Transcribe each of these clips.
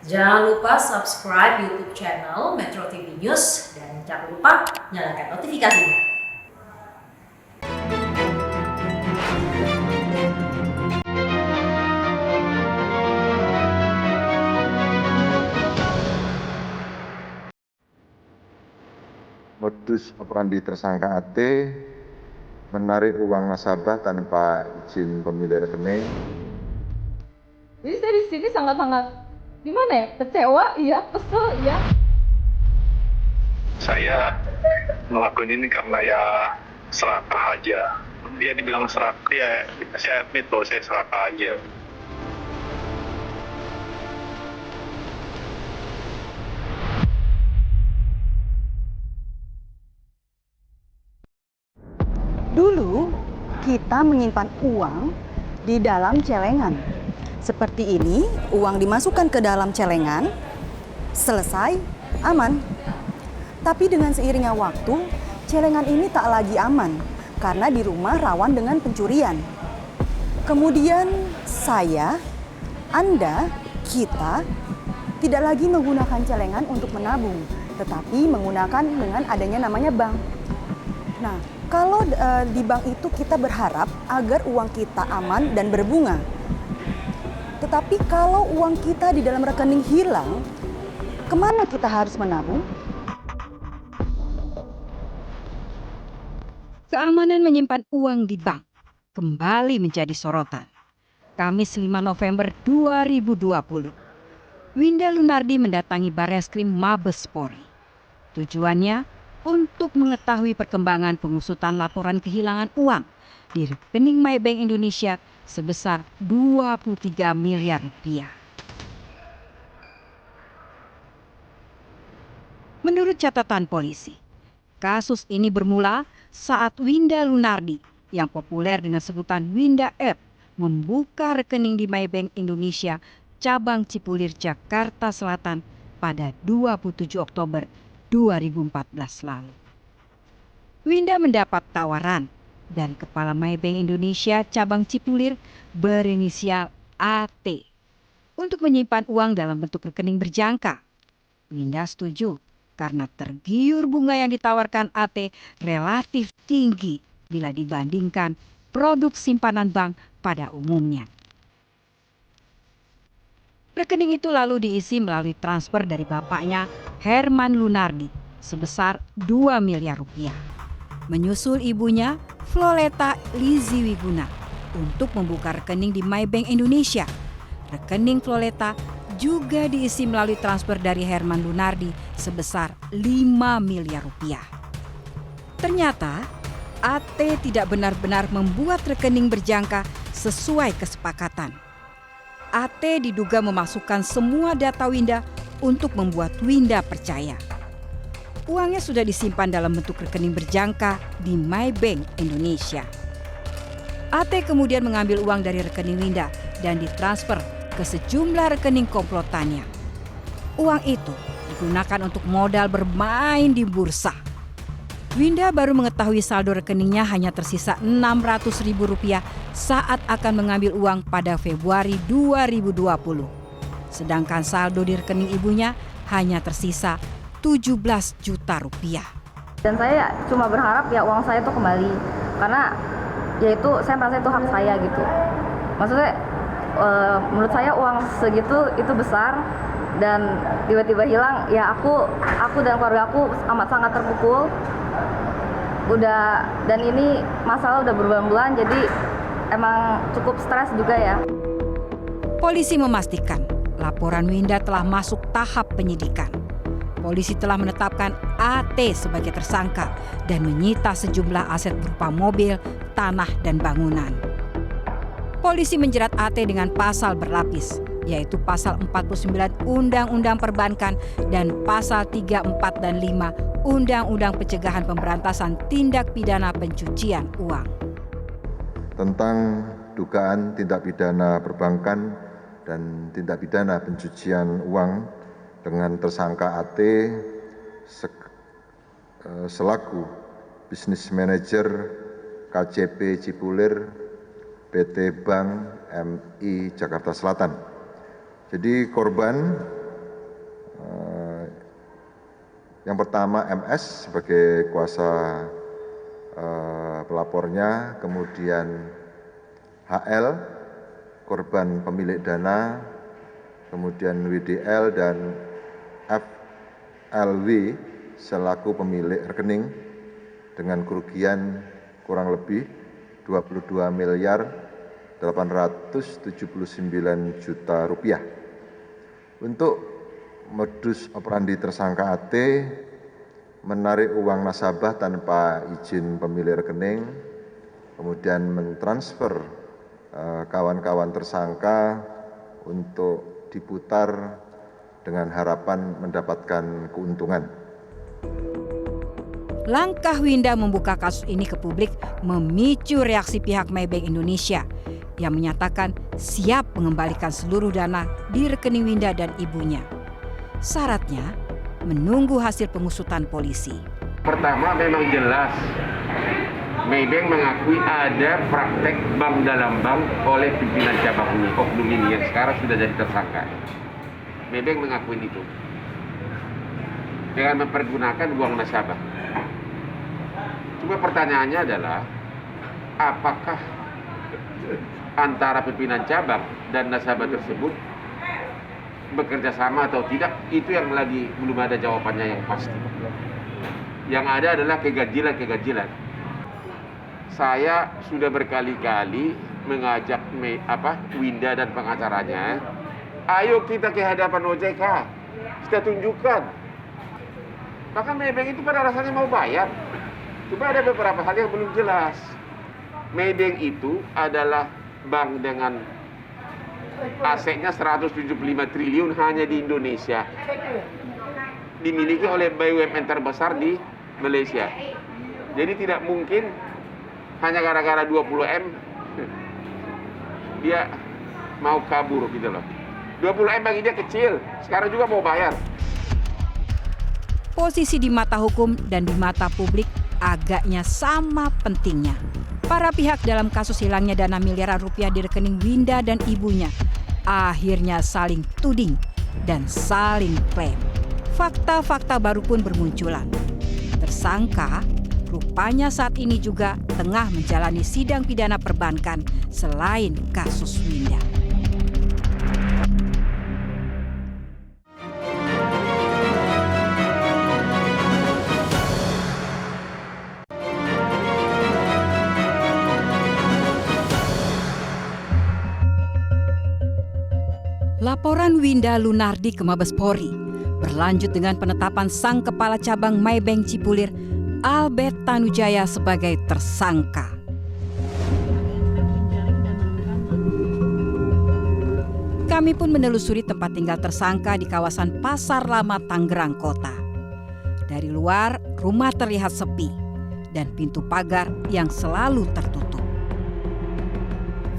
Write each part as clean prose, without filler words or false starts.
Jangan lupa subscribe YouTube channel Metro TV News dan jangan lupa nyalakan notifikasinya. Modus operandi tersangka AT menarik uang nasabah tanpa izin pemilik rekening. Jadi saya di sini sangat-sangat gimana ya, kecewa, iya, kesel, iya. Saya ngelakuin ini karena ya serakah aja. Dia dibilang serakah, ya saya admit bahwa saya serakah aja. Dulu kita menyimpan uang di dalam celengan. Seperti ini, uang dimasukkan ke dalam celengan, selesai, aman. Tapi dengan seiringnya waktu, celengan ini tak lagi aman karena di rumah rawan dengan pencurian. Kemudian saya, Anda, kita tidak lagi menggunakan celengan untuk menabung, tetapi menggunakan dengan adanya namanya bank. Nah, kalau di bank itu kita berharap agar uang kita aman dan berbunga. Tetapi kalau uang kita di dalam rekening hilang, kemana kita harus menabung? Keamanan menyimpan uang di bank kembali menjadi sorotan. Kamis 5 November 2020, Winda Lunardi mendatangi Barreskrim Mabes Polri. Tujuannya untuk mengetahui perkembangan pengusutan laporan kehilangan uang di rekening Maybank Indonesia sebesar 23 miliar rupiah. Menurut catatan polisi, kasus ini bermula saat Winda Lunardi yang populer dengan sebutan Winda App membuka rekening di Maybank Indonesia cabang Cipulir, Jakarta Selatan pada 27 Oktober 2014 lalu. Winda mendapat tawaran dan kepala Maybank Indonesia cabang Cipulir berinisial AT untuk menyimpan uang dalam bentuk rekening berjangka. Winda setuju karena tergiur bunga yang ditawarkan AT relatif tinggi bila dibandingkan produk simpanan bank pada umumnya. Rekening itu lalu diisi melalui transfer dari bapaknya Herman Lunardi sebesar 2 miliar rupiah. Menyusul ibunya Floleta Lizi Wiguna untuk membuka rekening di Maybank Indonesia. Rekening Floleta juga diisi melalui transfer dari Herman Lunardi sebesar 5 miliar rupiah. Ternyata AT tidak benar-benar membuat rekening berjangka sesuai kesepakatan. AT diduga memasukkan semua data Winda untuk membuat Winda percaya. Uangnya sudah disimpan dalam bentuk rekening berjangka di Maybank Indonesia. AT kemudian mengambil uang dari rekening Winda dan ditransfer ke sejumlah rekening komplotannya. Uang itu digunakan untuk modal bermain di bursa. Winda baru mengetahui saldo rekeningnya hanya tersisa Rp600.000 saat akan mengambil uang pada Februari 2020. Sedangkan saldo di rekening ibunya hanya tersisa Rp17 juta. Dan saya cuma berharap ya uang saya itu kembali, karena ya itu saya merasa itu hak saya gitu. Maksudnya menurut saya uang segitu itu besar dan tiba-tiba hilang, ya aku dan keluarga aku amat sangat terpukul. Dan ini masalah udah berbulan-bulan, jadi emang cukup stres juga ya. Polisi memastikan laporan Winda telah masuk tahap penyidikan. Polisi telah menetapkan AT sebagai tersangka dan menyita sejumlah aset berupa mobil, tanah, dan bangunan. Polisi menjerat AT dengan pasal berlapis, yaitu pasal 49 Undang-Undang Perbankan dan pasal 3, 4, dan 5 Undang-Undang Pencegahan Pemberantasan Tindak Pidana Pencucian Uang. Tentang dugaan tindak pidana perbankan dan tindak pidana pencucian uang dengan tersangka AT selaku bisnis manajer KCP Cipulir PT Bank MI Jakarta Selatan. Jadi korban Yang pertama MS sebagai kuasa pelapornya, kemudian HL korban pemilik dana, kemudian WDL dan FLW selaku pemilik rekening dengan kerugian kurang lebih 22 miliar 879 juta rupiah. Untuk modus operandi tersangka AT menarik uang nasabah tanpa izin pemilik rekening, kemudian mentransfer kawan-kawan tersangka untuk diputar dengan harapan mendapatkan keuntungan. Langkah Winda membuka kasus ini ke publik memicu reaksi pihak Maybank Indonesia yang menyatakan siap mengembalikan seluruh dana di rekening Winda dan ibunya. Syaratnya menunggu hasil pengusutan polisi. Pertama, memang jelas Maybank mengakui ada praktek bank dalam bank oleh pimpinan cabang oknum ini yang sekarang sudah jadi tersangka. Maybank mengakui itu dengan mempergunakan uang nasabah. Cuma pertanyaannya adalah apakah antara pimpinan cabang dan nasabah tersebut bekerja sama atau tidak, itu yang lagi belum ada jawabannya yang pasti. Yang ada adalah keganjilan. Saya sudah berkali-kali mengajak Winda dan pengacaranya, ayo kita ke hadapan OJK, kita tunjukkan. Bahkan Maybank itu pada rasanya mau bayar. Cuma ada beberapa hal yang belum jelas. Maybank itu adalah bank dengan asetnya 175 triliun hanya di Indonesia. Dimiliki oleh BUMN terbesar di Malaysia. Jadi tidak mungkin hanya gara-gara 20M dia mau kabur gitu loh. 20M bagi dia kecil, sekarang juga mau bayar. Posisi di mata hukum dan di mata publik agaknya sama pentingnya. Para pihak dalam kasus hilangnya dana miliaran rupiah di rekening Winda dan ibunya akhirnya saling tuding dan saling klaim. Fakta-fakta baru pun bermunculan. Tersangka rupanya saat ini juga tengah menjalani sidang pidana perbankan selain kasus Winda. Laporan Winda Lunardi ke Mabes Polri berlanjut dengan penetapan sang kepala cabang Maybank Cipulir, Albert Tanujaya, sebagai tersangka. Kami pun menelusuri tempat tinggal tersangka di kawasan Pasar Lama, Tangerang Kota. Dari luar, rumah terlihat sepi dan pintu pagar yang selalu tertutup.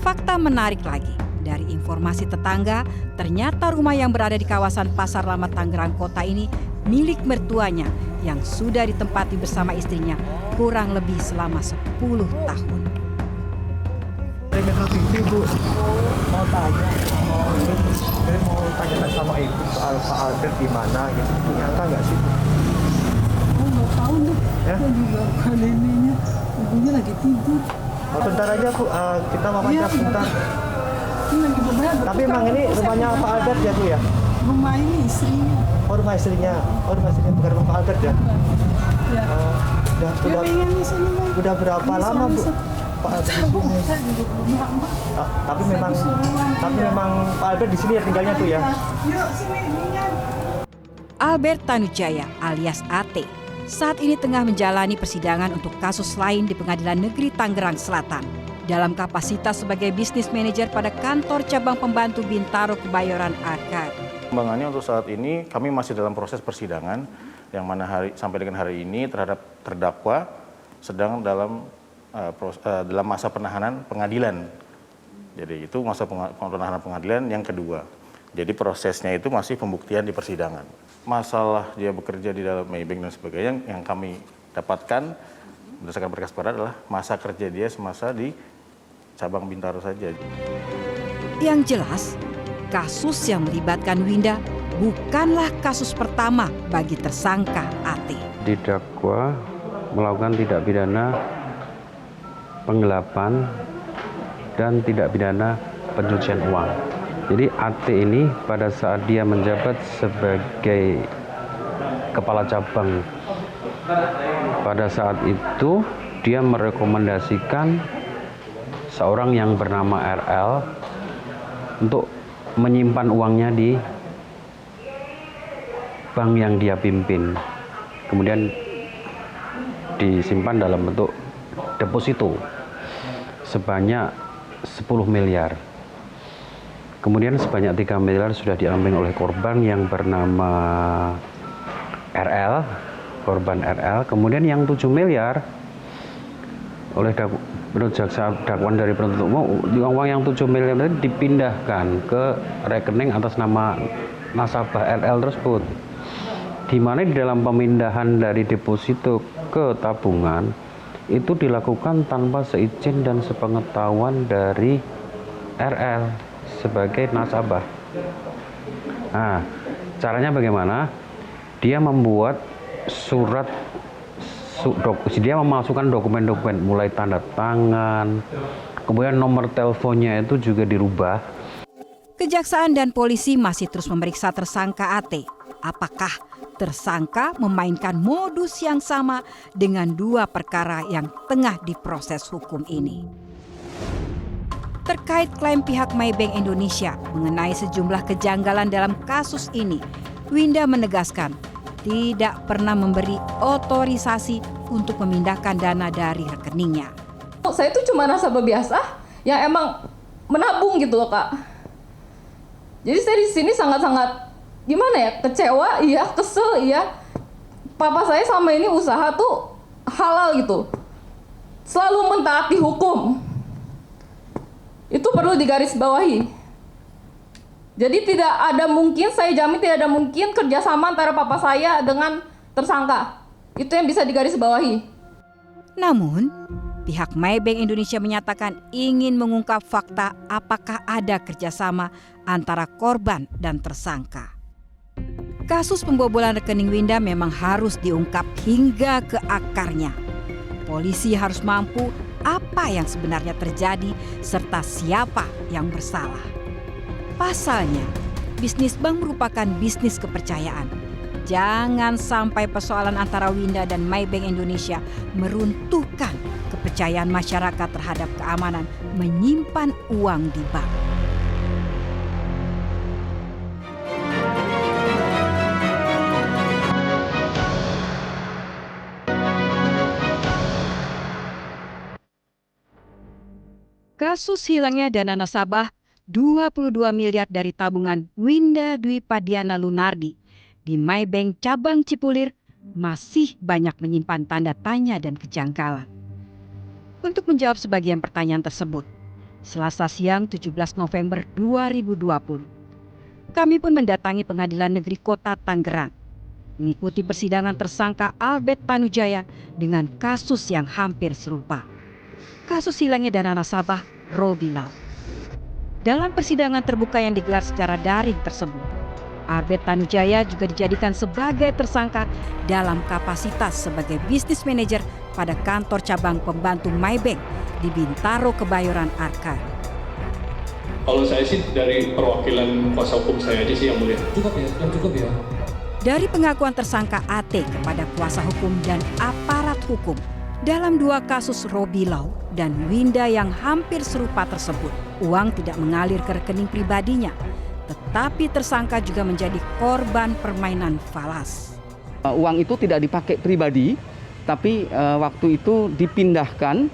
Fakta menarik lagi. Dari informasi tetangga, ternyata rumah yang berada di kawasan Pasar Lama Tangerang Kota ini milik mertuanya yang sudah ditempati bersama istrinya kurang lebih selama 10 tahun. Metro TV, Bu, mau tanya sama Ibu soal Pak Albert di mana gitu, nyangka nggak sih? Nggak tahu deh, ya? Saya juga bukan ininya, ibunya lagi tidur. Oh, bentar aja Bu, kita mau Ya, sebentar. Tapi emang ini rumahnya Pak Albert ya Bu ya? Rumah ini istrinya. Oh, rumah istrinya. Oh, rumah istrinya bukan rumah Pak Albert ya? Ya. Udah berapa lama Bu Pak Albert di sini? Saya juga belum lama. Tapi memang Pak Albert di sini ya tinggalnya Bu ya? Yuk sini lihat. Albert Tanujaya alias AT saat ini tengah menjalani persidangan untuk kasus lain di Pengadilan Negeri Tangerang Selatan dalam kapasitas sebagai bisnis manajer pada kantor cabang pembantu Bintaro Kebayoran Arkad. Perkembangannya untuk saat ini kami masih dalam proses persidangan yang mana sampai dengan hari ini terhadap terdakwa sedang dalam masa penahanan pengadilan. Jadi itu masa penahanan pengadilan yang kedua. Jadi prosesnya itu masih pembuktian di persidangan. Masalah dia bekerja di dalam Maybank dan sebagainya yang kami dapatkan berdasarkan berkas perkara adalah masa kerja dia semasa di cabang Bintaro saja. Yang jelas, kasus yang melibatkan Winda bukanlah kasus pertama bagi tersangka AT. Didakwa melakukan tindak pidana penggelapan dan tindak pidana pencucian uang. Jadi AT ini pada saat dia menjabat sebagai kepala cabang, pada saat itu dia merekomendasikan seorang yang bernama RL untuk menyimpan uangnya di bank yang dia pimpin, kemudian disimpan dalam bentuk deposito sebanyak 10 miliar. Kemudian sebanyak 3 miliar sudah diambil oleh korban yang bernama RL, korban RL. Kemudian yang 7 miliar oleh menurut jaksa dakwaan dari penuntut umum, uang yang 7 miliar itu dipindahkan ke rekening atas nama nasabah RL tersebut, di mana di dalam pemindahan dari deposito ke tabungan itu dilakukan tanpa seizin dan sepengetahuan dari RL sebagai nasabah. Nah, caranya bagaimana? Dia membuat surat, dia memasukkan dokumen-dokumen mulai tanda tangan, kemudian nomor teleponnya itu juga dirubah. Kejaksaan dan polisi masih terus memeriksa tersangka AT. Apakah tersangka memainkan modus yang sama dengan dua perkara yang tengah diproses hukum ini? Terkait klaim pihak Maybank Indonesia mengenai sejumlah kejanggalan dalam kasus ini, Winda menegaskan tidak pernah memberi otorisasi untuk memindahkan dana dari rekeningnya. Saya itu cuma nasabah biasa yang emang menabung gitu loh, Kak. Jadi saya di sini sangat-sangat gimana ya, kecewa, iya, kesel, iya. Papa saya selama ini usaha tuh halal gitu, selalu mentaati hukum. Itu perlu digarisbawahi. Jadi tidak ada mungkin, saya jamin tidak ada mungkin kerjasama antara papa saya dengan tersangka. Itu yang bisa digarisbawahi. Namun, pihak Maybank Indonesia menyatakan ingin mengungkap fakta apakah ada kerjasama antara korban dan tersangka. Kasus pembobolan rekening Winda memang harus diungkap hingga ke akarnya. Polisi harus mampu apa yang sebenarnya terjadi serta siapa yang bersalah. Pasalnya, bisnis bank merupakan bisnis kepercayaan. Jangan sampai persoalan antara Winda dan Maybank Indonesia meruntuhkan kepercayaan masyarakat terhadap keamanan menyimpan uang di bank. Kasus hilangnya dana nasabah 22 miliar dari tabungan Winda Dwi Padiana Lunardi di Maybank cabang Cipulir masih banyak menyimpan tanda tanya dan kejanggalan. Untuk menjawab sebagian pertanyaan tersebut, Selasa siang 17 November 2020, kami pun mendatangi Pengadilan Negeri Kota Tangerang, mengikuti persidangan tersangka Albert Tanujaya dengan kasus yang hampir serupa. Kasus hilangnya dana nasabah Robilau. Dalam persidangan terbuka yang digelar secara daring tersebut, Albert Tanujaya juga dijadikan sebagai tersangka dalam kapasitas sebagai bisnis manajer pada kantor cabang pembantu Maybank di Bintaro, Kebayoran, Arka. Kalau saya sih dari perwakilan kuasa hukum saya aja sih yang mulia. Cukup ya. Dari pengakuan tersangka AT kepada kuasa hukum dan aparat hukum dalam dua kasus Robilau dan Winda yang hampir serupa tersebut, uang tidak mengalir ke rekening pribadinya, tetapi tersangka juga menjadi korban permainan falas. Uang itu tidak dipakai pribadi, tapi waktu itu dipindahkan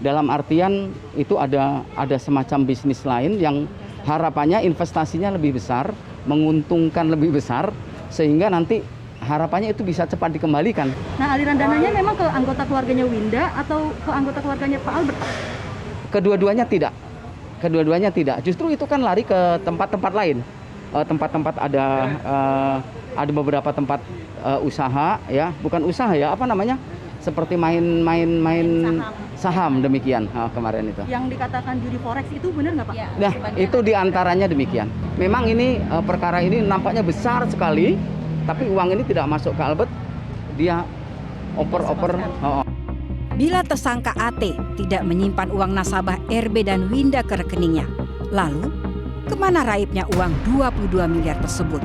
dalam artian itu ada semacam bisnis lain yang harapannya investasinya lebih besar, menguntungkan lebih besar, sehingga nanti harapannya itu bisa cepat dikembalikan. Nah, aliran dananya memang ke anggota keluarganya Winda atau ke anggota keluarganya Pak Albert? Kedua-duanya tidak. Justru itu kan lari ke tempat-tempat lain. Tempat-tempat ada beberapa tempat usaha ya, bukan usaha ya, apa namanya? Seperti main saham demikian kemarin itu. Yang dikatakan judi forex itu benar nggak Pak? Nah, itu diantaranya demikian. Memang ini perkara ini nampaknya besar sekali, tapi uang ini tidak masuk ke Albert, dia oper-oper. Bila tersangka AT tidak menyimpan uang nasabah RB dan Winda ke rekeningnya, lalu kemana raibnya uang 22 miliar tersebut?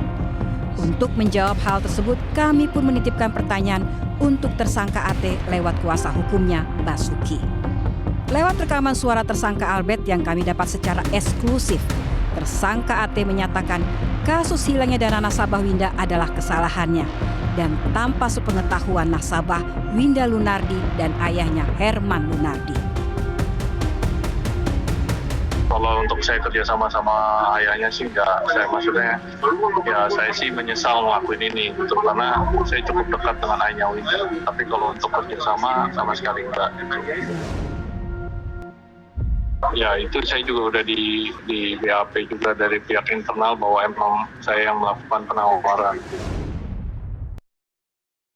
Untuk menjawab hal tersebut, kami pun menitipkan pertanyaan untuk tersangka AT lewat kuasa hukumnya, Basuki. Lewat rekaman suara tersangka Albert yang kami dapat secara eksklusif, tersangka AT menyatakan kasus hilangnya dana nasabah Winda adalah kesalahannya dan tanpa sepengetahuan nasabah Winda Lunardi dan ayahnya Herman Lunardi. Kalau untuk saya kerja sama ayahnya sih enggak, saya sih menyesal ngelakuin ini gitu, karena saya cukup dekat dengan ayahnya Winda. Tapi kalau untuk kerja sama sekali enggak. Ya itu saya juga udah di BAP juga dari pihak internal bahwa emang saya yang melakukan penawaran.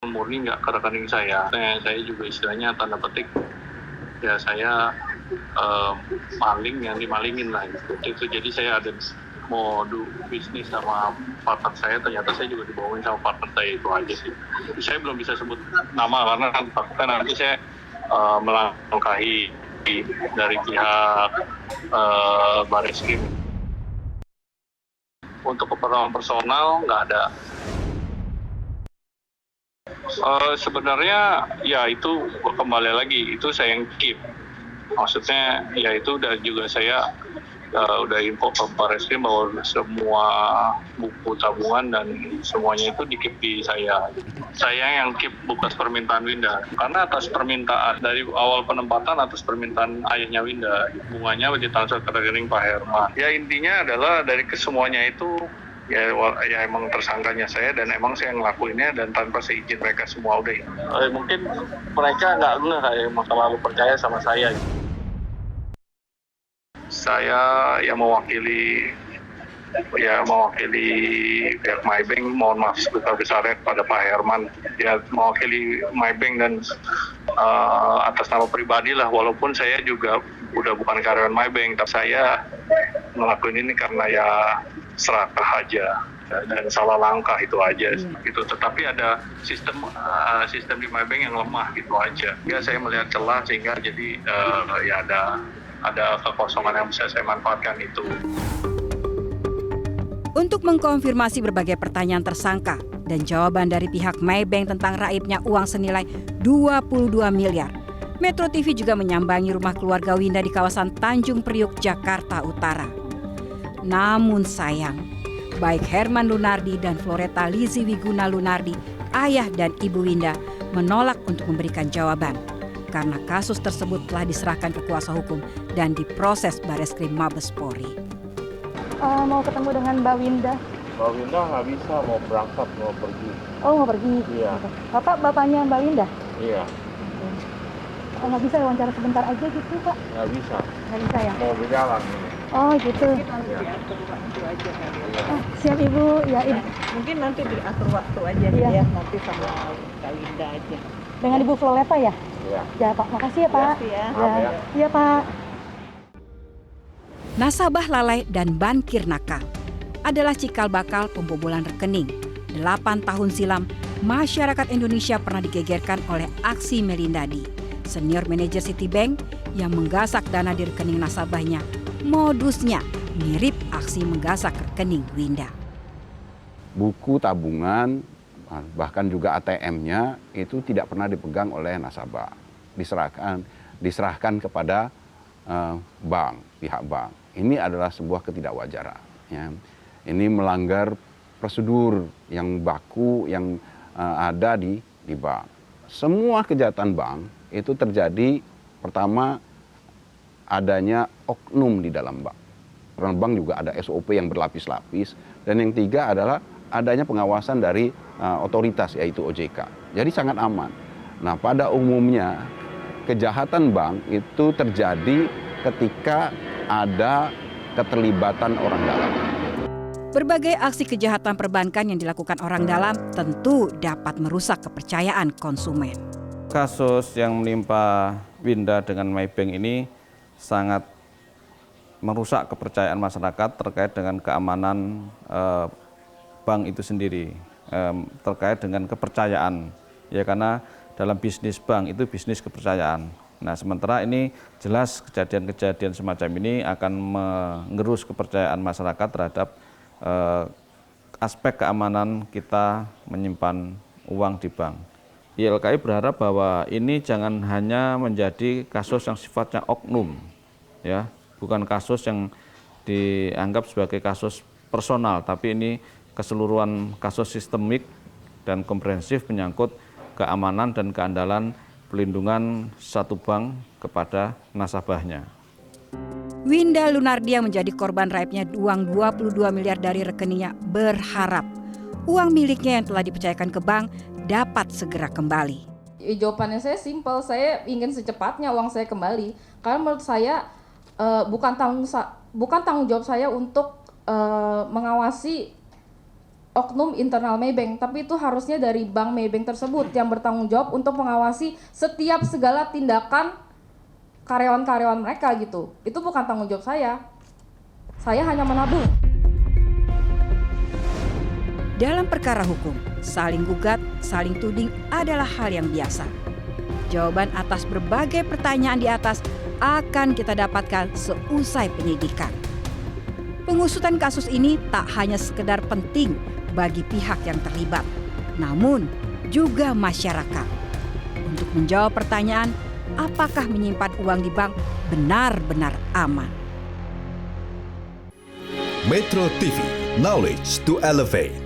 Murni nggak ke rekening saya. Saya juga istilahnya tanda petik ya saya maling yang dimalingin lah gitu. Itu jadi saya ada mau bisnis sama partner saya, ternyata saya juga dibawain sama partner saya, itu aja sih. Saya belum bisa sebut nama karena takutnya nanti saya melangkahi dari pihak Barreskrim. Untuk keperluan personal nggak ada. Sebenarnya ya itu kembali lagi itu saya yang keep. Maksudnya ya itu udah juga saya udah info ke Barreskrim bahwa semua buku tabungan dan semuanya itu di keep di saya. Saya yang keep bukan permintaan Winda. Karena atas permintaan dari awal penempatan atas permintaan ayahnya Winda, bunganya ditransfer ke rekening Pak Herman. Ya intinya adalah dari kesemuanya itu ya emang tersangkanya saya dan emang saya ngelakuinnya dan tanpa seizin mereka semua udah. Mungkin mereka nggak kayak masa lalu percaya sama saya. Saya yang mewakili pihak MyBank, mohon maaf sebesar-besarnya kepada Pak Herman, ya mewakili MyBank dan atas nama pribadi lah, walaupun saya juga udah bukan karyawan MyBank, tapi saya ngelakuin ini karena ya serakah aja dan salah langkah itu aja gitu. Tetapi ada sistem di MyBank yang lemah gitu aja. Ya saya melihat celah sehingga jadi ya ada kekosongan yang bisa saya manfaatkan itu. Untuk mengkonfirmasi berbagai pertanyaan tersangka dan jawaban dari pihak MyBank tentang raibnya uang senilai 22 miliar, Metro TV juga menyambangi rumah keluarga Winda di kawasan Tanjung Priuk, Jakarta Utara. Namun sayang, baik Herman Lunardi dan Floreta Lizzie Wiguna Lunardi, ayah dan ibu Winda, menolak untuk memberikan jawaban karena kasus tersebut telah diserahkan ke kuasa hukum dan diproses Barreskrim Mabes Polri. Mau ketemu dengan Mbak Winda. Mbak Winda nggak bisa, mau berangkat, mau pergi. Oh, mau pergi? Iya. Bapak bapaknya Mbak Winda? Iya. Nggak bisa wawancara sebentar aja gitu, Pak? Nggak bisa. Nggak bisa ya? Mau berjalan ini. Oh, gitu. Siap Ibu, ya Ibu. Mungkin nanti diatur waktu aja ya, nanti sama Kak Winda aja. Dengan Ibu Floreta ya? Iya. Ya Pak, makasih ya Pak. Ya. Iya Pak. Nasabah lalai dan bankir nakal adalah cikal bakal pembobolan rekening. 8 tahun silam, masyarakat Indonesia pernah digegerkan oleh aksi Melindadi, senior manajer Citibank yang menggasak dana di rekening nasabahnya. Modusnya mirip aksi menggasak rekening Winda. Buku tabungan, bahkan juga ATM-nya itu tidak pernah dipegang oleh nasabah. Diserahkan kepada pihak bank. Ini adalah sebuah ketidakwajaran. Ya. Ini melanggar prosedur yang baku yang ada di bank. Semua kejahatan bank itu terjadi pertama adanya oknum di dalam bank. Karena bank juga ada SOP yang berlapis-lapis. Dan yang tiga adalah adanya pengawasan dari otoritas yaitu OJK. Jadi sangat aman. Nah pada umumnya kejahatan bank itu terjadi ketika ada keterlibatan orang dalam. Berbagai aksi kejahatan perbankan yang dilakukan orang dalam tentu dapat merusak kepercayaan konsumen. Kasus yang menimpa Winda dengan Maybank ini sangat merusak kepercayaan masyarakat terkait dengan keamanan bank itu sendiri, terkait dengan kepercayaan, ya karena dalam bisnis bank itu bisnis kepercayaan. Nah, sementara ini jelas kejadian-kejadian semacam ini akan mengerus kepercayaan masyarakat terhadap aspek keamanan kita menyimpan uang di bank. YLKI berharap bahwa ini jangan hanya menjadi kasus yang sifatnya oknum, ya, bukan kasus yang dianggap sebagai kasus personal, tapi ini keseluruhan kasus sistemik dan komprehensif menyangkut keamanan dan keandalan pelindungan satu bank kepada nasabahnya. Winda Lunardi yang menjadi korban raibnya uang 22 miliar dari rekeningnya berharap uang miliknya yang telah dipercayakan ke bank dapat segera kembali. Jawabannya saya simpel, saya ingin secepatnya uang saya kembali. Karena menurut saya bukan tanggung jawab saya untuk mengawasi oknum internal Maybank, tapi itu harusnya dari bank Maybank tersebut yang bertanggung jawab untuk mengawasi setiap segala tindakan karyawan-karyawan mereka gitu. Itu bukan tanggung jawab saya. Saya hanya menabung. Dalam perkara hukum, saling gugat, saling tuding adalah hal yang biasa. Jawaban atas berbagai pertanyaan di atas akan kita dapatkan seusai penyidikan. Pengusutan kasus ini tak hanya sekedar penting bagi pihak yang terlibat, namun juga masyarakat. Untuk menjawab pertanyaan, apakah menyimpan uang di bank benar-benar aman? Metro TV, knowledge to elevate.